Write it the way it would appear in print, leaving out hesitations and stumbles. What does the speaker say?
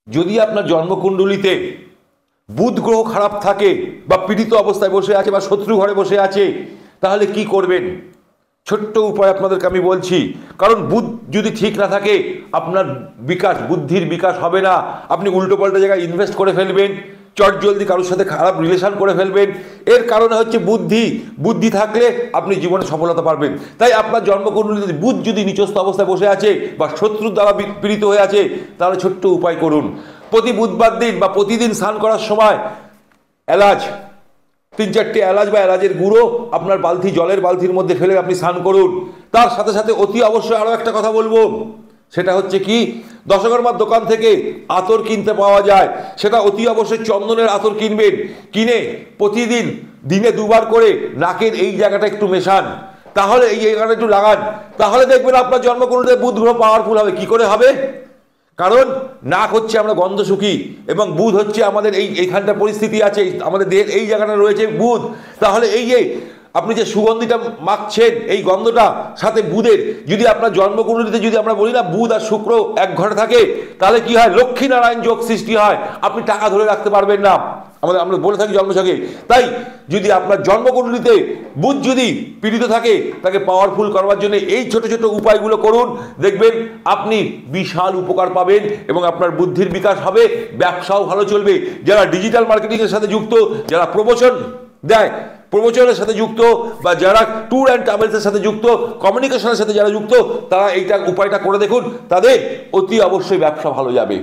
যদি আপনার জন্মকুণ্ডলিতে বুধ গ্রহ খারাপ থাকে বা পীড়িত অবস্থায় বসে আছে বা শত্রু ঘরে বসে আছে, তাহলে কি করবেন? ছোট্ট উপায় আপনাদেরকে আমি বলছি। কারণ বুধ যদি ঠিক না থাকে, আপনার বিকাশ, বুদ্ধির বিকাশ হবে না। আপনি উল্টো পাল্টা জায়গায় ইনভেস্ট করে ফেলবেন, চটজলদি কারোর সাথে খারাপ রিলেশন করে ফেলবেন। এর কারণে হচ্ছে বুদ্ধি থাকলে আপনি জীবনে সফলতা পারবেন। তাই আপনার জন্মকুণ্ডলিতে বুধ যদি নিচস্থ অবস্থায় বসে আছে বা শত্রুর দ্বারা পীড়িত হয়ে আছে, তাহলে ছোট্ট উপায় করুন। প্রতি বুধবার দিন বা প্রতিদিন স্নান করার সময় এলাচ, 3-4টে এলাচ বা এলাচের গুঁড়ো আপনার জলের বালতির মধ্যে ফেলে আপনি স্নান করুন। তার সাথে সাথে অতি অবশ্যই আরও একটা কথা বলবো, সেটা হচ্ছে কি, দশকর্মার দোকান থেকে আতর কিনতে পাওয়া যায়, সেটা অতি অবশ্যই চন্দনের আতর কিনবেন। কিনে প্রতিদিন দিনে 2বার করে নাকের এই জায়গাটা একটু মেশান, তাহলে এই জায়গাটা একটু লাগান, তাহলে দেখবেন আপনার জন্মকুণ্ডলিতে বুধ গ্রহ পাওয়ারফুল হবে। কি করে হবে? কারণ নাক হচ্ছে আমরা গন্ধ সুখী, এবং বুধ হচ্ছে আমাদের এইখানটা পরিস্থিতি আছে, আমাদের দেহের এই জায়গাটা রয়েছে বুধ। তাহলে এই যে আপনি যে সুগন্ধিটা মাখছেন, এই গন্ধটা সাথে বুধের, যদি আপনার জন্মকুণ্ডলিতে যদি আমরা বলি না বুধ আর শুক্র এক ঘরে থাকে, তাহলে কি হয়? লক্ষ্মী নারায়ণ যোগ সৃষ্টি হয়। আপনি টাকা ধরে রাখতে পারবেন না, আমরা বলে থাকি জন্মছকে। তাই যদি আপনার জন্মকুণ্ডলিতে বুধ যদি পীড়িত থাকে, তাকে পাওয়ারফুল করবার জন্য এই ছোট ছোট উপায়গুলো করুন। দেখবেন আপনি বিশাল উপকার পাবেন এবং আপনার বুদ্ধির বিকাশ হবে, ব্যবসাও ভালো চলবে। যারা ডিজিটাল মার্কেটিংয়ের সাথে যুক্ত, যারা প্রবচন দেয়, প্রবচনের সাথে যুক্ত, বা যারা ট্যুর অ্যান্ড ট্রাভেলসের সাথে যুক্ত, কমিউনিকেশনের সাথে যারা যুক্ত, তারা এইটা উপায়টা করে দেখুন, তাদের অতি অবশ্যই ব্যবসা ভালো যাবে।